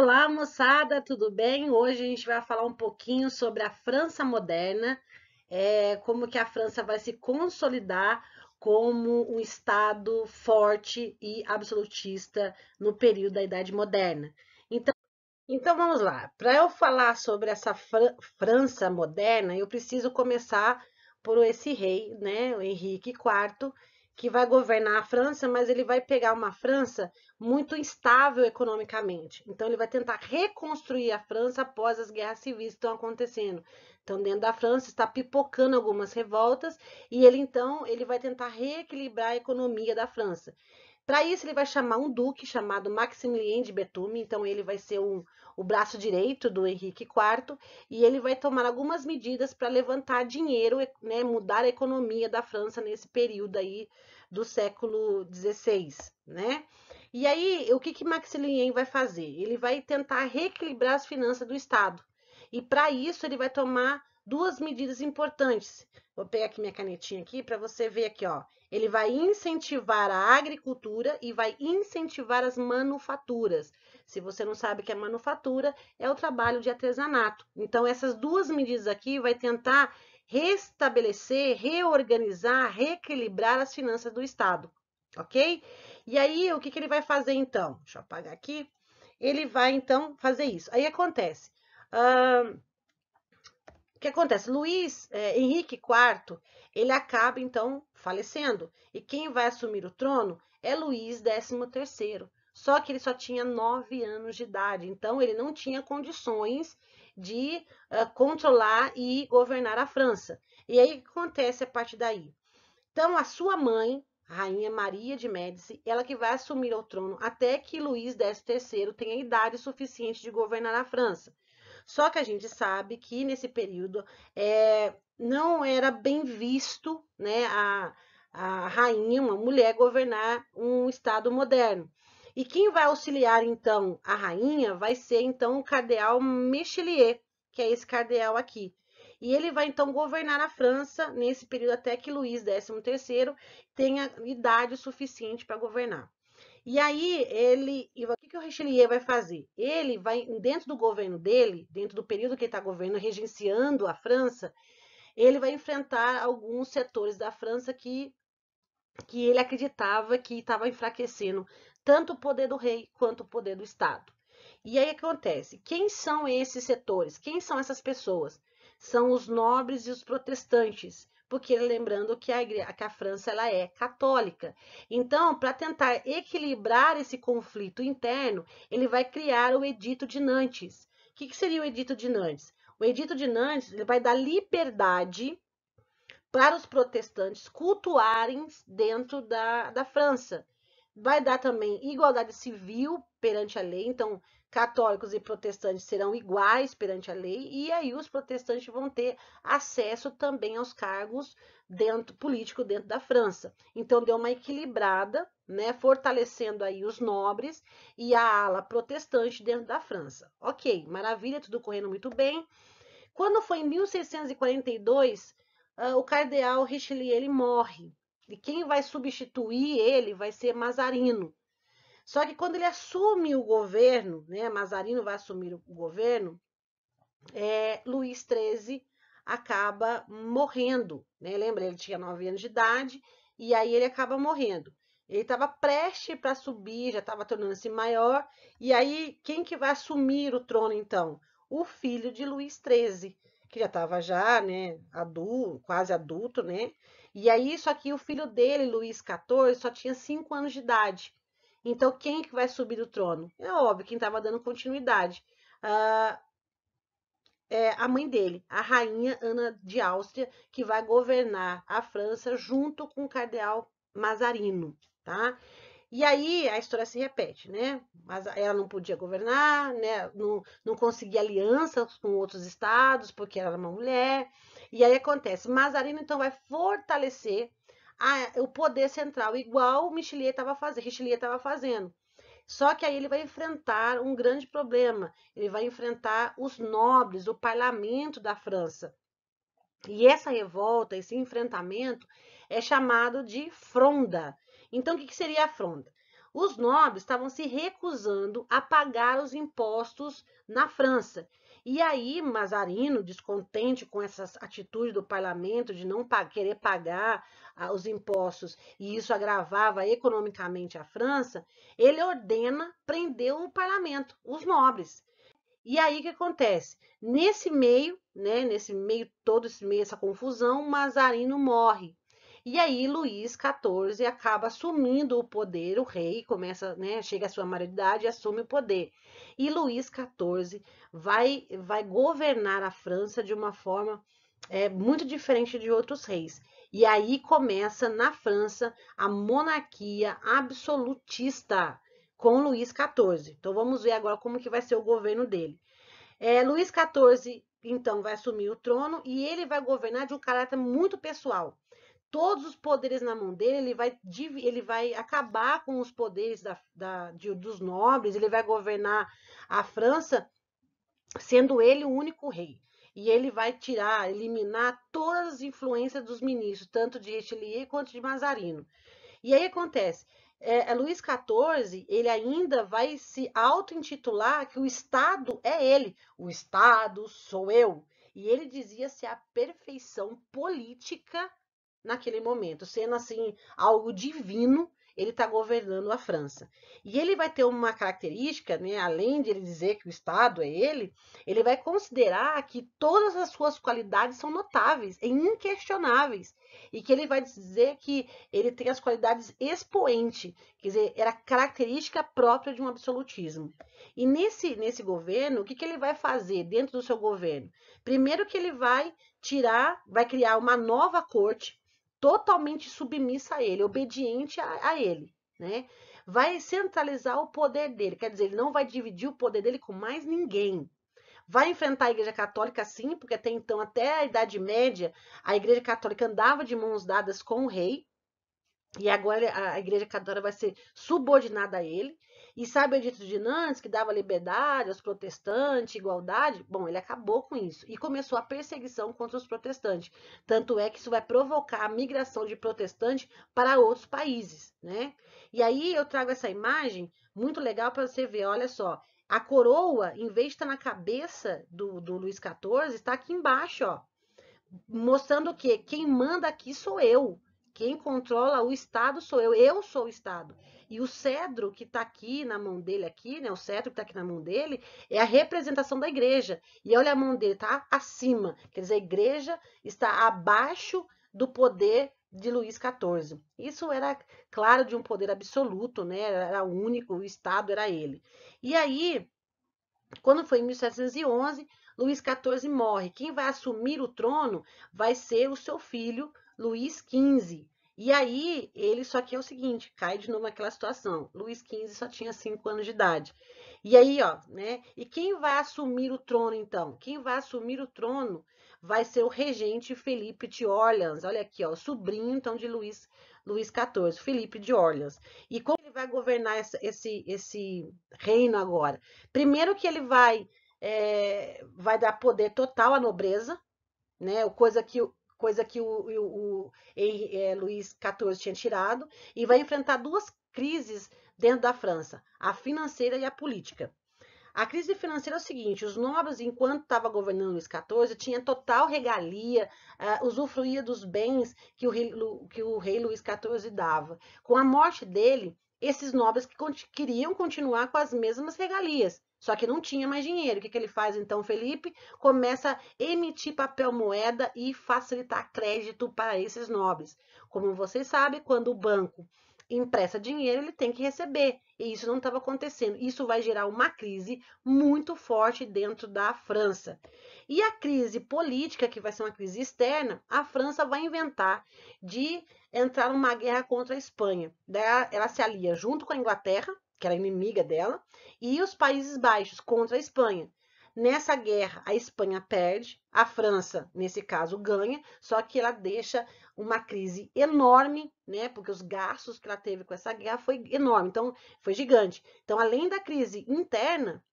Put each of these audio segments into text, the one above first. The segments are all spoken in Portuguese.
Olá, moçada, tudo bem? Hoje a gente vai falar um pouquinho sobre a França moderna, como que a França vai se consolidar como um estado forte e absolutista no período da Idade Moderna. Então vamos lá. Para eu falar sobre essa França moderna, eu preciso começar por esse rei, né, o Henrique IV, que vai governar a França, mas ele vai pegar uma França muito instável economicamente. Então ele vai tentar reconstruir a França após as guerras civis que estão acontecendo. Então dentro da França está pipocando algumas revoltas e ele vai tentar reequilibrar a economia da França. Para isso, ele vai chamar um duque chamado Maximilien de Bethune, então ele vai ser o braço direito do Henrique IV, e ele vai tomar algumas medidas para levantar dinheiro, né, mudar a economia da França nesse período aí do século XVI, né? E aí, o que Maximilien vai fazer? Ele vai tentar reequilibrar as finanças do Estado. E para isso, ele vai tomar duas medidas importantes. Vou pegar aqui minha canetinha aqui para você ver aqui, ó. Ele vai incentivar a agricultura e vai incentivar as manufaturas. Se você não sabe o que é manufatura, é o trabalho de artesanato. Então, essas duas medidas aqui vai tentar restabelecer, reorganizar, reequilibrar as finanças do Estado, ok? E aí, o que ele vai fazer então? Deixa eu apagar aqui. Ele vai então fazer isso. Aí acontece. O que acontece? Henrique IV, ele acaba então falecendo. E quem vai assumir o trono é Luís XIII. Só que ele só tinha 9 anos de idade, então ele não tinha condições de controlar e governar a França. E aí o que acontece a partir daí? Então a sua mãe, a Rainha Maria de Médici, ela que vai assumir o trono até que Luís XIII tenha idade suficiente de governar a França. Só que a gente sabe que nesse período não era bem visto, né, a rainha, uma mulher, governar um estado moderno. E quem vai auxiliar então a rainha vai ser então o cardeal Mechelier, que é esse cardeal aqui. E ele vai então governar a França nesse período até que Luís XIII tenha idade suficiente para governar. E aí o que o Richelieu vai fazer? Ele vai, dentro do governo dele, dentro do período que ele está governando, regenciando a França, ele vai enfrentar alguns setores da França que ele acreditava que estava enfraquecendo tanto o poder do rei quanto o poder do Estado. E aí acontece, quem são esses setores? Quem são essas pessoas? São os nobres e os protestantes, porque lembrando que a França ela é católica. Então, para tentar equilibrar esse conflito interno, ele vai criar o Edito de Nantes. O que seria o Edito de Nantes? O Edito de Nantes ele vai dar liberdade para os protestantes cultuarem dentro da França. Vai dar também igualdade civil perante a lei, então católicos e protestantes serão iguais perante a lei, e aí os protestantes vão ter acesso também aos cargos político dentro da França. Então deu uma equilibrada, né, fortalecendo aí os nobres e a ala protestante dentro da França. Ok, maravilha, tudo correndo muito bem. Quando foi em 1642, o cardeal Richelieu ele morre. E quem vai substituir ele vai ser Mazarino. Só que quando ele assume o governo, né, Mazarino vai assumir o governo, Luís XIII acaba morrendo. Né? Lembra, ele tinha 9 anos de idade e aí ele acaba morrendo. Ele estava prestes para subir, já estava tornando-se maior. E aí, quem que vai assumir o trono, então? O filho de Luís XIII, que já estava né, quase adulto, né? E aí, só que o filho dele, Luís XIV, só tinha 5 anos de idade. Então, quem que vai subir o trono? É óbvio, quem estava dando continuidade. A mãe dele, a rainha Ana de Áustria, que vai governar a França junto com o cardeal Mazarino, tá? E aí a história se repete, né? Mas ela não podia governar, né? Não conseguia alianças com outros estados, porque ela era uma mulher. E aí acontece, Mazarino então vai fortalecer o poder central, igual o Richelieu estava fazendo. Só que aí ele vai enfrentar um grande problema. Ele vai enfrentar os nobres, o parlamento da França. E essa revolta, esse enfrentamento, é chamado de fronda. Então, o que seria a fronda? os nobres estavam se recusando a pagar os impostos na França. E aí, Mazarino, descontente com essas atitudes do parlamento de não querer pagar os impostos, e isso agravava economicamente a França, ele ordena prender o parlamento, os nobres. E aí o que acontece? Nesse meio, né, essa confusão, Mazarino morre. E aí Luís XIV acaba assumindo o poder, o rei começa, né, chega à sua maioridade e assume o poder. E Luís XIV vai governar a França de uma forma muito diferente de outros reis. E aí começa na França a monarquia absolutista com Luís XIV. Então vamos ver agora como que vai ser o governo dele. Luís XIV, então, vai assumir o trono e ele vai governar de um caráter muito pessoal. Todos os poderes na mão dele, ele vai acabar com os poderes dos nobres, ele vai governar a França sendo ele o único rei. E ele vai eliminar todas as influências dos ministros, tanto de Richelieu quanto de Mazarino. E aí acontece, Luís XIV, ele ainda vai se auto-intitular que o Estado é ele, o Estado sou eu. E ele dizia-se a perfeição política naquele momento, sendo assim algo divino, ele está governando a França. E ele vai ter uma característica, né, além de ele dizer que o Estado é ele vai considerar que todas as suas qualidades são notáveis e inquestionáveis. E que ele vai dizer que ele tem as qualidades expoente, quer dizer, era característica própria de um absolutismo. E nesse governo, o que ele vai fazer dentro do seu governo? Primeiro que ele vai criar uma nova corte, totalmente submissa a ele, obediente a ele, né? Vai centralizar o poder dele, quer dizer, ele não vai dividir o poder dele com mais ninguém. Vai enfrentar a Igreja Católica, sim, porque até então, até a Idade Média, a Igreja Católica andava de mãos dadas com o rei, e agora a Igreja Católica vai ser subordinada a ele. E sabe o Edito de Nantes, que dava liberdade aos protestantes, igualdade? Bom, ele acabou com isso e começou a perseguição contra os protestantes. Tanto é que isso vai provocar a migração de protestantes para outros países, né? E aí eu trago essa imagem muito legal para você ver, olha só. A coroa, em vez de estar na cabeça do Luís XIV, está aqui embaixo, ó. Mostrando o quê? Quem manda aqui sou eu. Quem controla o Estado sou eu sou o Estado. E o cedro que está aqui na mão dele, aqui, né? O cetro que está aqui na mão dele é a representação da igreja. E olha a mão dele, está acima. Quer dizer, a igreja está abaixo do poder de Luís XIV. Isso era, claro, de um poder absoluto, né? Era único, o Estado era ele. E aí, quando foi em 1711, Luís XIV morre. Quem vai assumir o trono vai ser o seu filho, Luís XV. E aí, ele só que é o seguinte, cai de novo naquela situação. Luís XV só tinha 5 anos de idade. E aí, ó, né? E quem vai assumir o trono, então? Quem vai assumir o trono vai ser o regente Felipe de Orleans. Olha aqui, ó, o sobrinho, então, de Luís XIV, Felipe de Orleans. E como ele vai governar esse reino agora? Primeiro que ele vai dar poder total à nobreza, né? Coisa que Luís XIV tinha tirado, e vai enfrentar duas crises dentro da França, a financeira e a política. A crise financeira é o seguinte, os nobres, enquanto estava governando Luís XIV, tinha total regalia, usufruía dos bens que o rei Luís XIV dava. Com a morte dele, esses nobres queriam continuar com as mesmas regalias, só que não tinha mais dinheiro. O que ele faz então, Felipe? Começa a emitir papel moeda e facilitar crédito para esses nobres. Como vocês sabem, quando o banco empresta dinheiro, ele tem que receber. E isso não estava acontecendo. Isso vai gerar uma crise muito forte dentro da França. E a crise política, que vai ser uma crise externa, a França vai inventar de entrar numa guerra contra a Espanha. Daí ela se alia junto com a Inglaterra, que era inimiga dela, e os Países Baixos contra a Espanha. Nessa guerra, a Espanha perde, a França, nesse caso, ganha, só que ela deixa uma crise enorme, né? Porque os gastos que ela teve com essa guerra foi enorme, então foi gigante. Então, além da crise interna,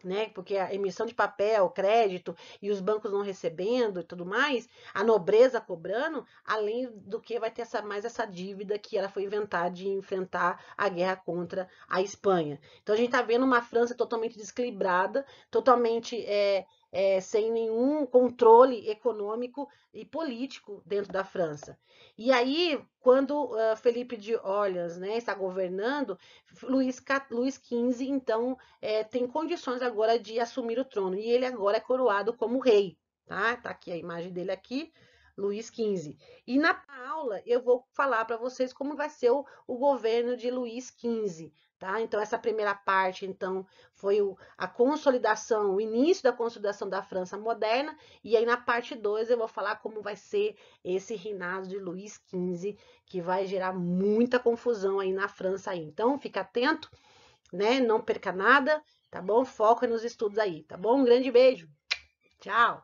né? Porque a emissão de papel, crédito e os bancos não recebendo e tudo mais, a nobreza cobrando, além do que vai ter mais essa dívida que ela foi inventar de enfrentar a guerra contra a Espanha. Então a gente está vendo uma França totalmente desequilibrada, totalmente sem nenhum controle econômico e político dentro da França. E aí, quando Felipe de Orleans, né, está governando, Luís XV, então, tem condições agora de assumir o trono. E ele agora é coroado como rei, tá? Tá aqui a imagem dele aqui, Luís XV. E na aula eu vou falar para vocês como vai ser o governo de Luís XV, tá? Então essa primeira parte, então, foi a consolidação, o início da consolidação da França moderna. E aí na parte 2 eu vou falar como vai ser esse reinado de Luís XV, que vai gerar muita confusão aí na França aí. Então fica atento, né? Não perca nada, tá bom? Foca nos estudos aí, tá bom? Um grande beijo. Tchau.